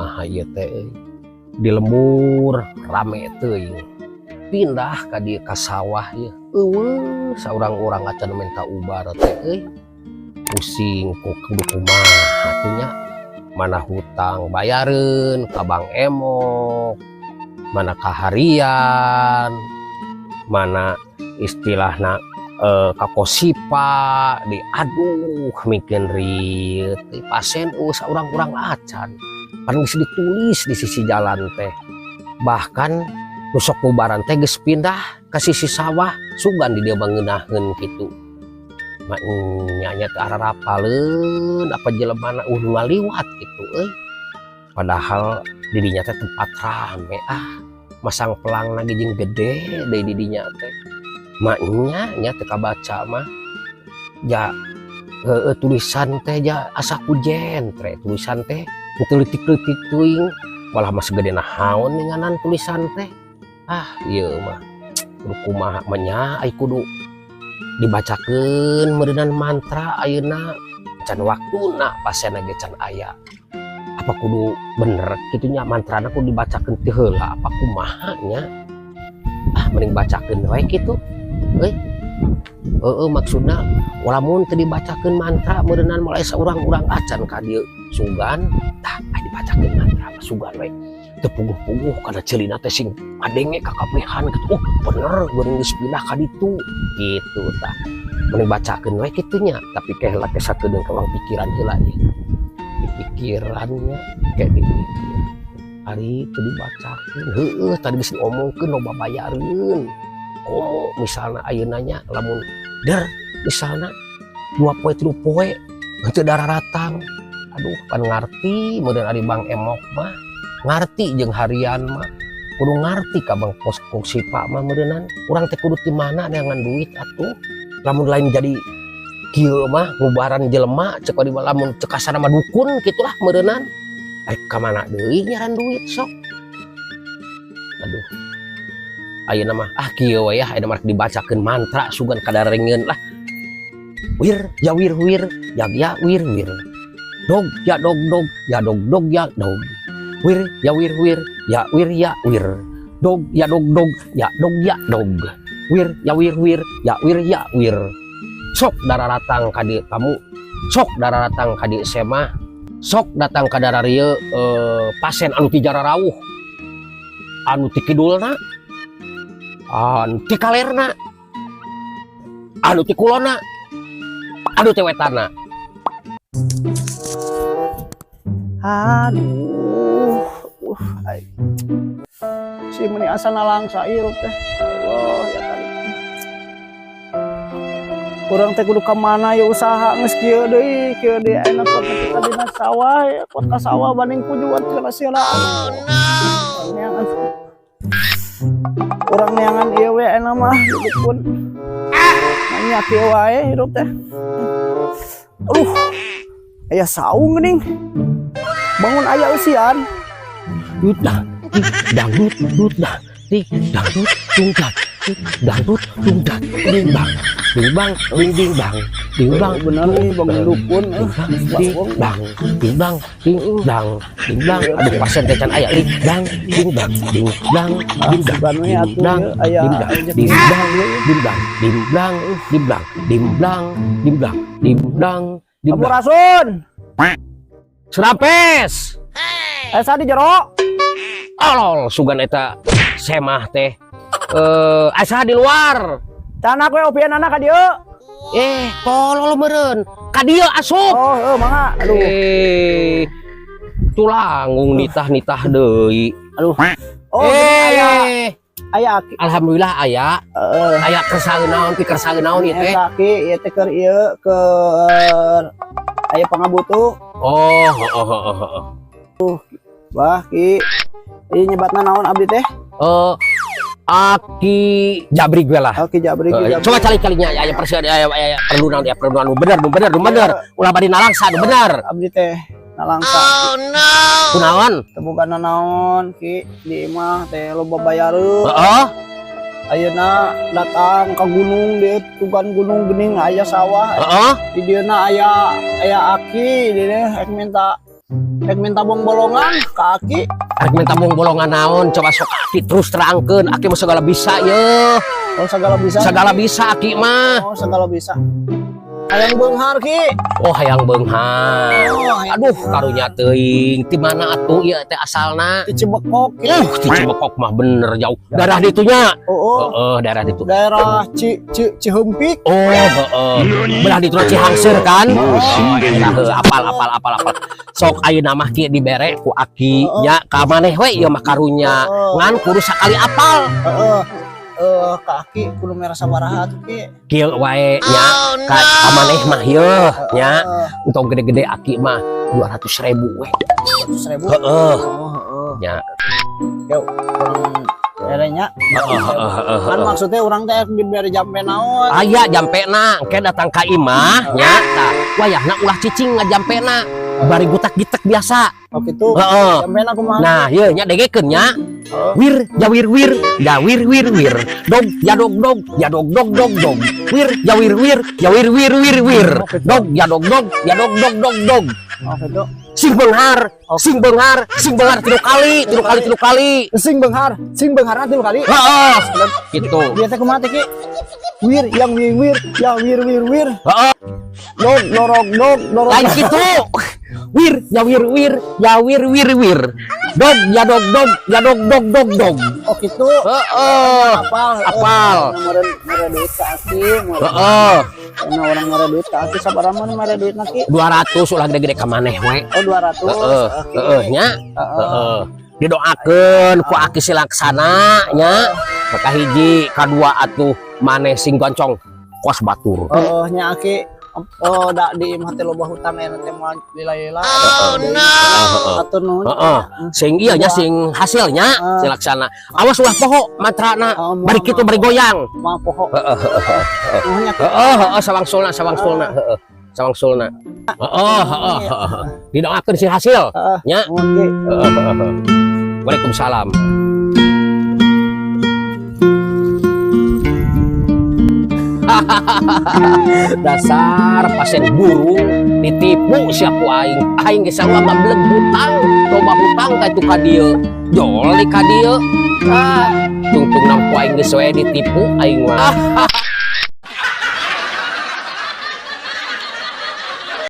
kumaha ieu teh di lembur rame teuing pindah ka dieu ka sawah ieu eueuh saurang urang acan minta ubar teh pusing kudu kumaha atunya mana hutang bayareun ka Bang Emok mana kaharian mana istilahna kakosipa di aduh mikin riet pasien saurang-urang acan kan geus ditulis di sisi jalan teh bahkan nusok bubaran teh geus pindah ke sisi sawah sugan di dia bangeunahkeun kitu nyanyi teh ararapaleun apa jelemana ngaliwat kitu padahal didinya teh tempat rame masang pelang lagi jeung gede deui didinya teh maknya nya teu kabaca mah ja tulisan teh ja asa kujen tre tulisan teh leutik-leutik teuing walah mah segede nahaun ninganan tulisan teh ieu mah kudu kumaha nya ai kudu dibacakeun meureunana mantra ayeuna can waktuna pasien ge can aya apa kudu bener kitunya mantrana kudu dibacakeun teu heula apa kumaha nya mending bacakeun wae kitu maksudna walamun teu dibacakeun mantra meureunana mulai saurang-urang acan ka dieu sugan tah dibacakeun mantra sugan we teu puguh-puguh kana ceulina teh sing adenge kakabehan gitu bener geuning geus pindah ka ditu kitu tah mending bacakeun we kitunya tapi kayak teh sakedeung ka pikiran heula ieu di pikirannya kayak dipikir hari teu dibacakeun heueuh tadi geus ngomongkeun loba bayareun komo misalnya ayeuna nya lamun der misalnya 2 poe 3 poe henteu dararatang aduh pan ngarti meureun ari Bang Emok mah ngarti jeung harian mah kudu ngarti ka Bang Sipa mah meureunan urang teh kudu ti mana neangan duit atuh lamun lain jadi kieu mah ngubaran jelema cek di lamun cek kasana mah dukun kitulah meureunan ai ka mana deui nyaran duit sok aduh ayeuna mah kieu we ayeuna mah dibacakeun mantra sugan kadarengeun lah wir ya wir wir ya wir wir dog ya dog dog ya dog dog ya dog wir ya wir wir ya wir ya wir dog ya dog dog ya dog ya dog wir ya wir wir ya wir ya wir sok dararatang ka dieu kamu sok dararatang ka dieu sema sok datang ka dararieu pasien anu ti jararawuh anu ti kidulna anu ti kalerna anu ti kulona anu ti wetana aduh si meni asa nalangsa ieu teh Allah ya kali urang teh kudu ka mana ya usaha geus kieu deui enak pot kita dina sawah ya pot ka sawah banding kujuan sila-silaan urang neangan ieu we enak mah dukun nya kieu wae hirup teh aya saung geuning bangun aya usian dut dah dangdut dut dah dangdut tungkat dangdut tungkat ding bang ding bang ding ding bang ding bang bener nih bangun dukun ding bang ding bang ding bang ding bang aduh pasien teh can aya ding bang ding bang ding bang ding bang ding bang aya ding bang ding bang ding bang ding bang ding bang ding bang ding bang ding bang rasun serapes asa di jero alol sugan eta semah teh asa di luar tanah we opian anak ka dieu tolol meureun ka dieu asup mangga aduh tulangung nitah deui aduh aya alhamdulillah aya aya kersaeun naon pi kersaeun naon ieu teh ki ieu teh keur ieu keur aya pangabutuh wah ki ieu nyebatna naon abdi teh Aki Jabrig we lah. Aki Jabrig. Coba kali-kalinya aya perlu naon ya perlu anu bener ulah bari nalangsa anu bener. Abdi teh nalangsa. Oh no. Kunaon? Teu boga naon ki di imah teh loba bayareun. Heeh. Ayeuna datang ka gunung di tugan gunung geuning aya sawah. Heeh. Di dieuna aya aki di dieu minta rek minta bolongan kaki. Rek minta bolongan naon coba sok aki terus terangkeun aki mah segala bisa ye. Oh segala bisa. Segala bisa aki mah. Oh segala bisa. Hayang beunghar ki. Oh hayang beunghar. Oh, hayang Aduh beunghar. karunya teuing ti mana atuh ieu teh asalna? Di Cibekok ki. Ti Cibekok mah bener jauh. Daerah ditunya. Oh, Daerah ditu. daerah Cihempik. Oh, belah di Cihangser kan? Apal. Sok ayeuna mah kieu dibere ku aki nya ka maneh we ieu mah karunya. Ngan kudu sakali apal. Kaki kudu merah sabaraha tuh ki. Kieu wae nya ka maneh mah ieu nya. Untuk gede-gede aki mah 200.000 we. 100.000. Heeh. Oh, Nya. Yuk, orang derenya. Kan maksudnya orang teh diberi jampe naon. Aya jampena engke datang ka imah nya tah wayahna ulah cicing ngajampena. Bari gutak-gitek biasa. Oh gitu. Heeh. Jampe kumaha? Nah, ieu nya degekeun nya. Wir, jawir wir, jawir wir wir. Dog, ya dog dog, ya dog dog dog dog. Wir, jawir wir, jawir wir wir wir. Dog, ya dog dog, ya dog dog dog dog. Oh gitu. Sing beunghar, sing beunghar, sing beunghar tilu kali. Sing beunghar tilu kali. Heeh. Gitu. Dia teh kumaha teh ki? Wir, yang wir, ya wir. Heeh. Dog, dorog, Lain kitu. Wir, jawir wir, jawir wir wir. Dog, ya dog dog, ya dog dog dog dog. Oh gitu. Heeh. Apal. Mere duit ka aki. Heeh. Karena orang mere duit ka aki sabaraha mun mere duit na ki? 200 ulah gede-gede ka maneh we. Oh 200. Heeh nya. Heeh. Didoakeun ku aki silaksana nya. Maka hiji, kadua atuh maneh sing goncong kos batur. Oh nya aki. Oh da di imah teh loba hutang aya teh moal lila-lila. Oh no. Atur nuhun. Heeh. Sing ieu nya sing hasilnya silaksana. Awas ulah poho mantrana. Bari kitu bari goyang. Mah poho. Heeh. Nuhunnya Heeh, sawangsulna. Heeh. Sawangsulna. Heeh. Didoakeun sing hasil nya. Oke. Waalaikumsalam. Dasar pasien burung ditipu siapu aing geus sarua bableg hutang loba hutang ka itu ka dieu jol di ka dieu tungtung nampu aing geus we ditipu aing mah